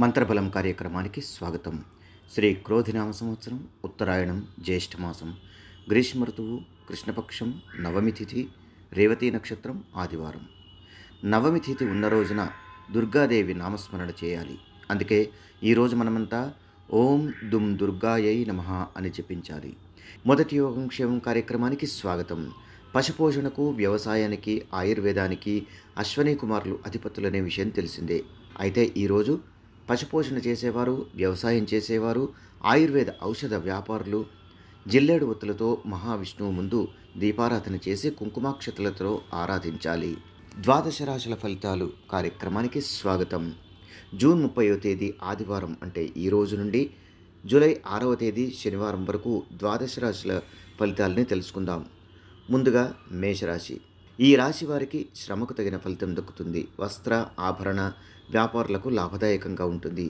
మంత్రబలం కార్యక్రమానికి స్వాగతం. శ్రీ క్రోధినామ సంవత్సరం, ఉత్తరాయణం, జ్యేష్ఠమాసం, గ్రీష్మ ఋతువు, కృష్ణపక్షం, నవమి తిథి, రేవతి నక్షత్రం, ఆదివారం. నవమి తిథి ఉన్న రోజున దుర్గాదేవి నామస్మరణ చేయాలి. అందుకే ఈరోజు మనమంతా ఓం దుం దుర్గాయై నమః అని జపించాలి. మొదటి యోగం క్షేమం కార్యక్రమానికి స్వాగతం. పశుపోషణకు, వ్యవసాయానికి, ఆయుర్వేదానికి అశ్వనీ కుమారులు అధిపతులనే విషయం తెలిసిందే. అయితే ఈరోజు పశుపోషణ చేసేవారు, వ్యవసాయం చేసేవారు, ఆయుర్వేద ఔషధ వ్యాపారులు జిల్లేడు ఒత్తులతో మహావిష్ణువు ముందు దీపారాధన చేసి కుంకుమాక్షతలతో ఆరాధించాలి. ద్వాదశ రాశుల ఫలితాలు కార్యక్రమానికి స్వాగతం. జూన్ 30వ తేదీ ఆదివారం అంటే ఈ రోజు నుండి జూలై 6వ తేదీ శనివారం వరకు ద్వాదశ రాశుల ఫలితాలని తెలుసుకుందాం. ముందుగా మేషరాశి. ఈ రాశి వారికి శ్రమకు తగిన ఫలితం దక్కుతుంది. వస్త్ర, ఆభరణ వ్యాపారులకు లాభదాయకంగా ఉంటుంది.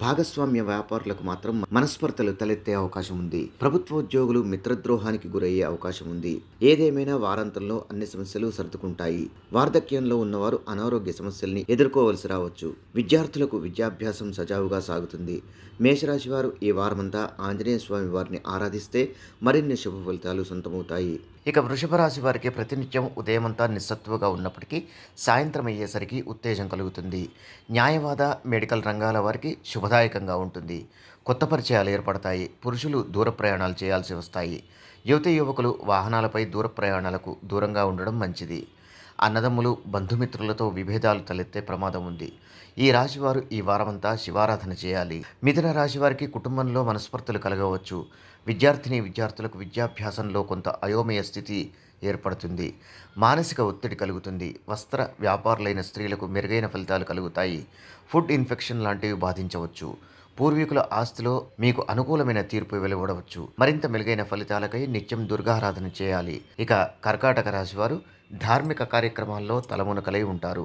భాగస్వామ్య వ్యాపారులకు మాత్రం మనస్పర్ధలు తలెత్తే అవకాశం ఉంది. ప్రభుత్వోద్యోగులు మిత్రద్రోహానికి గురయ్యే అవకాశం ఉంది. ఏదేమైనా వారాంతంలో అన్ని సమస్యలు సర్దుకుంటాయి. వార్ధక్యంలో ఉన్నవారు అనారోగ్య సమస్యల్ని ఎదుర్కోవలసి రావచ్చు. విద్యార్థులకు విద్యాభ్యాసం సజావుగా సాగుతుంది. మేషరాశి వారు ఈ వారమంతా ఆంజనేయ స్వామి వారిని ఆరాధిస్తే మరిన్ని శుభ ఫలితాలు సొంతమవుతాయి. ఇక వృషభ రాశి వారికి ప్రతినిత్యం ఉదయమంతా నిస్సత్తువగా ఉన్నప్పటికీ సాయంత్రం అయ్యేసరికి ఉత్తేజం కలుగుతుంది. న్యాయవాద, మెడికల్ రంగాల వారికి శుభదాయకంగా ఉంటుంది. కొత్త పరిచయాలు ఏర్పడతాయి. పురుషులు దూర ప్రయాణాలు చేయాల్సి వస్తాయి. యువతీ యువకులు వాహనాలపై దూర ప్రయాణాలకు దూరంగా ఉండడం మంచిది. అన్నదమ్ములు, బంధుమిత్రులతో విభేదాలు తలెత్తే ప్రమాదం ఉంది. ఈ రాశివారు ఈ వారమంతా శివారాధన చేయాలి. మిథున రాశి వారికి కుటుంబంలో మనస్పర్ధలు కలగవచ్చు. విద్యార్థులకు విద్యాభ్యాసంలో కొంత అయోమయ స్థితి ఏర్పడుతుంది. మానసిక ఒత్తిడి కలుగుతుంది. వస్త్ర వ్యాపారులైన స్త్రీలకు మెరుగైన ఫలితాలు కలుగుతాయి. ఫుడ్ ఇన్ఫెక్షన్ లాంటివి బాధించవచ్చు. పూర్వీకుల ఆస్తిలో మీకు అనుకూలమైన తీర్పు వెలువడవచ్చు. మరింత మెరుగైన ఫలితాలకై నిత్యం దుర్గారాధన చేయాలి. ఇక కర్కాటక రాశివారు ధార్మిక కార్యక్రమాల్లో తలమునకలై ఉంటారు.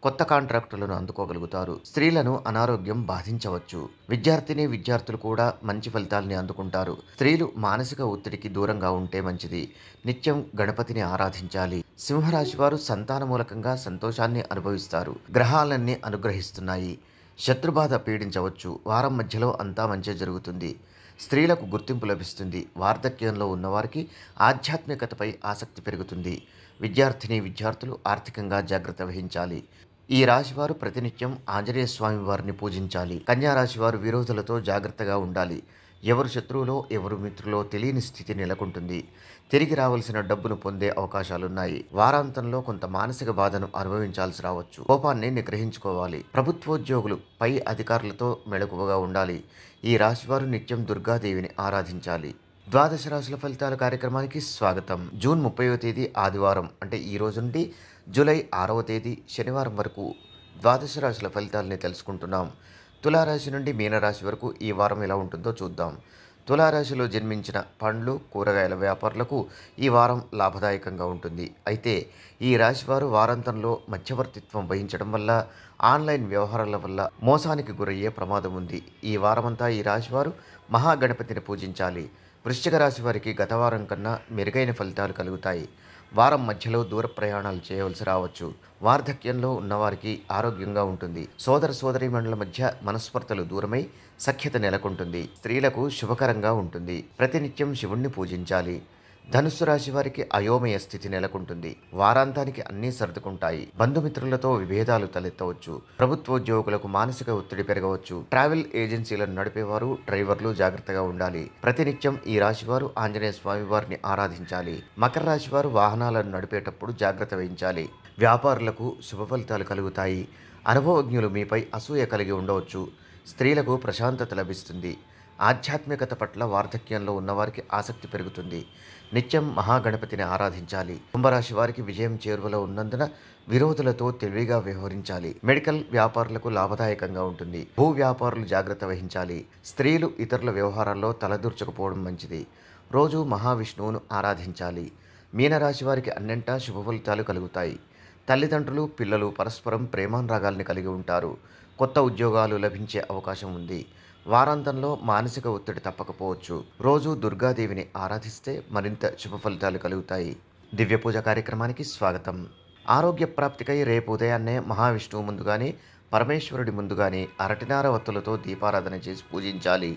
కొత్త కాంట్రాక్టులను అందుకోగలుగుతారు. స్త్రీలను అనారోగ్యం బాధించవచ్చు. విద్యార్థులు కూడా మంచి ఫలితాలని అందుకుంటారు. స్త్రీలు మానసిక ఒత్తిడికి దూరంగా ఉంటే మంచిది. నిత్యం గణపతిని ఆరాధించాలి. సింహరాశి వారు సంతాన మూలకంగా సంతోషాన్ని అనుభవిస్తారు. గ్రహాలన్నీ అనుగ్రహిస్తున్నాయి. శత్రుబాధ పీడించవచ్చు. వారం మధ్యలో అంతా మంచి జరుగుతుంది. స్త్రీలకు గుర్తింపు లభిస్తుంది. వార్ధక్యంలో ఉన్నవారికి ఆధ్యాత్మికతపై ఆసక్తి పెరుగుతుంది. విద్యార్థులు ఆర్థికంగా జాగ్రత్త వహించాలి. ఈ రాశివారు ప్రతినిత్యం ఆంజనేయ స్వామి వారిని పూజించాలి. కన్యా రాశివారు విరోధులతో జాగ్రత్తగా ఉండాలి. ఎవరు శత్రువులో ఎవరు మిత్రులో తెలియని స్థితి నెలకొంటుంది. తిరిగి రావాల్సిన డబ్బును పొందే అవకాశాలున్నాయి. వారాంతంలో కొంత మానసిక బాధను అనుభవించాల్సి రావచ్చు. కోపాన్ని నిగ్రహించుకోవాలి. ప్రభుత్వోద్యోగులు పై అధికారులతో మెలకువగా ఉండాలి. ఈ రాశివారు నిత్యం దుర్గాదేవిని ఆరాధించాలి. ద్వాదశ రాశుల ఫలితాల కార్యక్రమానికి స్వాగతం. జూన్ 30వ తేదీ ఆదివారం అంటే ఈ రోజు నుండి జూలై 6వ తేదీ శనివారం వరకు ద్వాదశ రాశుల ఫలితాలని తెలుసుకుంటున్నాం. తులారాశి నుండి మీనరాశి వరకు ఈ వారం ఎలా ఉంటుందో చూద్దాం. తులారాశిలో జన్మించిన పండ్లు, కూరగాయల వ్యాపారులకు ఈ వారం లాభదాయకంగా ఉంటుంది. అయితే ఈ రాశివారు వారాంతంలో మధ్యవర్తిత్వం వహించడం వల్ల, ఆన్లైన్ వ్యవహారాల వల్ల మోసానికి గురయ్యే ప్రమాదం ఉంది. ఈ వారమంతా ఈ రాశివారు మహాగణపతిని పూజించాలి. వృశ్చిక రాశి వారికి గత వారం కన్నా మెరుగైన ఫలితాలు కలుగుతాయి. వారం మధ్యలో దూర ప్రయాణాలు చేయవలసి రావచ్చు. వార్ధక్యంలో ఉన్నవారికి ఆరోగ్యంగా ఉంటుంది. సోదరీమణుల మధ్య మనస్పర్ధలు దూరమై సఖ్యత నెలకొంటుంది. స్త్రీలకు శుభకరంగా ఉంటుంది. ప్రతినిత్యం శివుణ్ణి పూజించాలి. ధనుస్సు రాశి వారికి అయోమయ స్థితి నెలకొంటుంది. వారాంతానికి అన్నీ సర్దుకుంటాయి. బంధుమిత్రులతో విభేదాలు తలెత్తవచ్చు. ప్రభుత్వోద్యోగులకు మానసిక ఒత్తిడి పెరగవచ్చు. ట్రావెల్ ఏజెన్సీలను నడిపేవారు, డ్రైవర్లు జాగ్రత్తగా ఉండాలి. ప్రతినిత్యం ఈ రాశివారు ఆంజనేయ స్వామి వారిని ఆరాధించాలి. మకర రాశి వారు వాహనాలను నడిపేటప్పుడు జాగ్రత్త వహించాలి. వ్యాపారులకు శుభ ఫలితాలు కలుగుతాయి. అనుభవజ్ఞులు మీపై అసూయ కలిగి ఉండవచ్చు. స్త్రీలకు ప్రశాంతత లభిస్తుంది. ఆధ్యాత్మికత పట్ల వార్ధక్యంలో ఉన్నవారికి ఆసక్తి పెరుగుతుంది. నిత్యం మహాగణపతిని ఆరాధించాలి. కుంభరాశి వారికి విజయం చేరువలో ఉన్నందున విరోధులతో తెలివిగా వ్యవహరించాలి. మెడికల్ వ్యాపారులకు లాభదాయకంగా ఉంటుంది. భూ వ్యాపారులు జాగ్రత్త వహించాలి. స్త్రీలు ఇతరుల వ్యవహారాల్లో తలదూర్చకపోవడం మంచిది. రోజు మహావిష్ణువును ఆరాధించాలి. మీనరాశి వారికి అన్నింటా శుభ ఫలితాలు కలుగుతాయి. తల్లిదండ్రులు, పిల్లలు పరస్పరం ప్రేమానురాగాల్ని కలిగి ఉంటారు. కొత్త ఉద్యోగాలు లభించే అవకాశం ఉంది. వారాంతంలో మానసిక ఒత్తిడి తప్పకపోవచ్చు. రోజు దుర్గాదేవిని ఆరాధిస్తే మరింత శుభ ఫలితాలు కలుగుతాయి. దివ్య పూజ కార్యక్రమానికి స్వాగతం. ఆరోగ్య ప్రాప్తికై రేపు ఉదయాన్నే మహావిష్ణువు ముందుగానే పరమేశ్వరుడి ముందుగానే అరటినార వత్తులతో దీపారాధన చేసి పూజించాలి.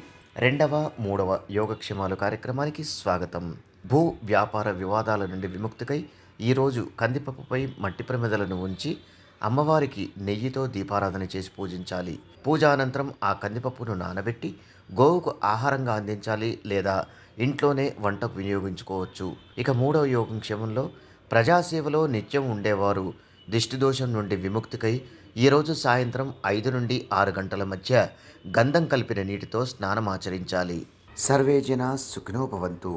రెండవ, మూడవ యోగక్షేమాలు కార్యక్రమానికి స్వాగతం. భూ వ్యాపార వివాదాల నుండి విముక్తికై ఈరోజు కందిపప్పుపై మట్టి ప్రమిదలను ఉంచి అమ్మవారికి నెయ్యితో దీపారాధన చేసి పూజించాలి. పూజ అనంతరం ఆ కందిపప్పును నానబెట్టి గోవుకు ఆహారంగా అందించాలి లేదా ఇంట్లోనే వంటకు వినియోగించుకోవచ్చు. ఇక మూడవ యోగక్షేమంలో ప్రజాసేవలో నిత్యం ఉండేవారు దిష్టిదోషం నుండి విముక్తికై ఈరోజు సాయంత్రం 5 నుండి 6 గంటల మధ్య గంధం కలిపిన నీటితో స్నానం ఆచరించాలి. సర్వే జన సుఖినో భవంతు.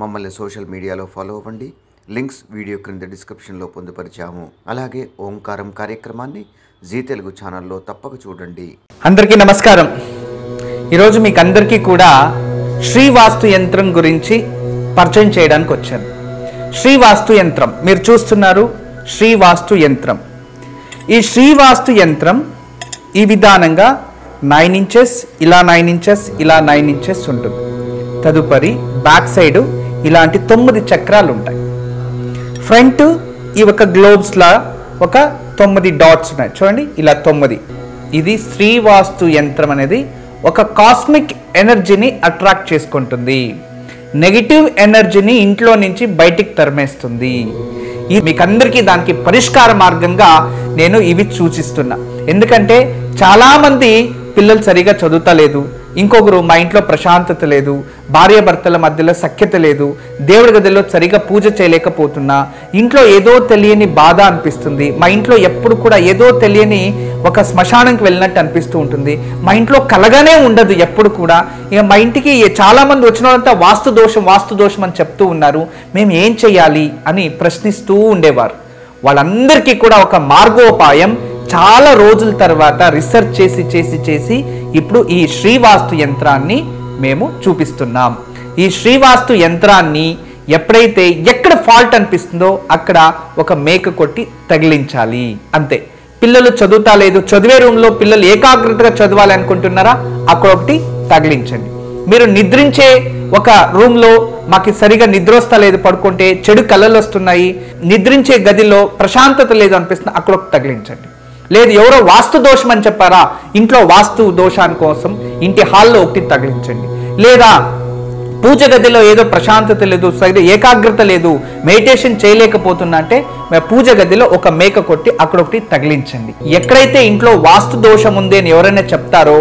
మమ్మల్ని సోషల్ మీడియాలో ఫాలో అవ్వండి. లింక్స్ వీడియో క్రింద డిస్క్రిప్షన్లో పొందుపరిచాము. అలాగే ఓంకారం కార్యక్రమాన్ని జీ తెలుగు ఛానల్లో తప్పక చూడండి. అందరికీ నమస్కారం. ఈరోజు మీకు అందరికీ కూడా శ్రీవాస్తు యంత్రం గురించి పరిచయం చేయడానికి వచ్చాను. శ్రీవాస్తు యంత్రం మీరు చూస్తున్నారు. శ్రీవాస్తు యంత్రం, ఈ శ్రీవాస్తు యంత్రం ఈ విధానంగా 9 ఇంచెస్, ఇలా 9 ఇంచెస్, ఇలా 9 ఇంచెస్ ఉంటుంది. తదుపరి బ్యాక్ సైడ్ ఇలాంటి 9 చక్రాలు ఉంటాయి. ఫ్రంట్ ఈ ఒక గ్లోబ్స్లా ఒక 9 డాట్స్ ఉన్నాయి చూడండి, ఇలా 9. ఇది శ్రీవాస్తు యంత్రం అనేది ఒక కాస్మిక్ ఎనర్జీని అట్రాక్ట్ చేసుకుంటుంది. నెగిటివ్ ఎనర్జీని ఇంట్లో నుంచి బయటికి తరిమేస్తుంది. మీకందరికీ దానికి పరిష్కార మార్గంగా నేను ఇవి సూచిస్తున్నా. ఎందుకంటే చాలామంది పిల్లలు సరిగా చదువుతలేదు, ఇంకొకరు మా ఇంట్లో ప్రశాంతత లేదు, భార్యాభర్తల మధ్యలో సఖ్యత లేదు, దేవుడి గదిలో సరిగా పూజ చేయలేకపోతున్నా, ఇంట్లో ఏదో తెలియని బాధ అనిపిస్తుంది, మా ఇంట్లో ఎప్పుడు కూడా ఏదో తెలియని ఒక శ్మశానంకి వెళ్ళినట్టు అనిపిస్తూ ఉంటుంది, మా ఇంట్లో కలగానే ఉండదు ఎప్పుడు కూడా. ఇక మా ఇంటికి చాలామంది వచ్చిన వాళ్ళంతా వాస్తు దోషం అని చెప్తూ ఉన్నారు, మేము ఏం చేయాలి అని ప్రశ్నిస్తూ ఉండేవారు. వాళ్ళందరికీ కూడా ఒక మార్గోపాయం చాలా రోజుల తర్వాత రీసెర్చ్ చేసి ఇప్పుడు ఈ శ్రీవాస్తు యంత్రాన్ని మేము చూపిస్తున్నాం. ఈ శ్రీవాస్తు యంత్రాన్ని ఎప్పుడైతే ఎక్కడ ఫాల్ట్ అనిపిస్తుందో అక్కడ ఒక మేక కొట్టి తగిలించాలి, అంతే. పిల్లలు చదువుతా లేదు, చదివే రూమ్లో పిల్లలు ఏకాగ్రతగా చదవాలి అనుకుంటున్నారా, అక్కడ ఒకటి తగిలించండి. మీరు నిద్రించే ఒక రూమ్లో మాకు సరిగా నిద్ర వస్తా లేదు, పడుకుంటే చెడు కళలు వస్తున్నాయి, నిద్రించే గదిలో ప్రశాంతత లేదు అనిపిస్తుంది, అక్కడ ఒకటి తగిలించండి. లేదు ఎవరో వాస్తు దోషం అని చెప్పారా, ఇంట్లో వాస్తు దోషాని కోసం ఇంటి హాల్లో ఒకటి తగిలించండి. లేదా పూజ గదిలో ఏదో ప్రశాంతత లేదు, సరిగ్గా ఏకాగ్రత లేదు, మెడిటేషన్ చేయలేకపోతున్నా అంటే పూజ గదిలో ఒక మేక కొట్టి అక్కడ ఒకటి తగిలించండి. ఎక్కడైతే ఇంట్లో వాస్తు దోషం ఉంది అని ఎవరైనా చెప్తారో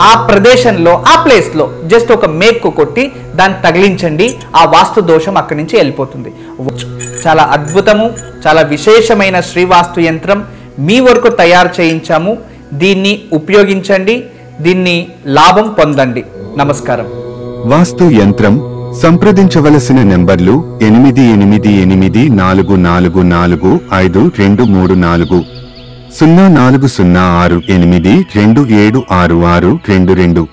ఆ ప్రదేశంలో ఆ ప్లేస్లో జస్ట్ ఒక మేకు కొట్టి దాన్ని తగిలించండి, ఆ వాస్తు దోషం అక్కడి నుంచి వెళ్ళిపోతుంది. చాలా అద్భుతము, చాలా విశేషమైన శ్రీవాస్తు యంత్రం మీ వరకు తయారు చేయించాము. దీన్ని ఉపయోగించండి, దీన్ని లాభం పొందండి. నమస్కారం. వాస్తు యంత్రం సంప్రదించవలసిన నెంబర్లు 8844452334 040682766622.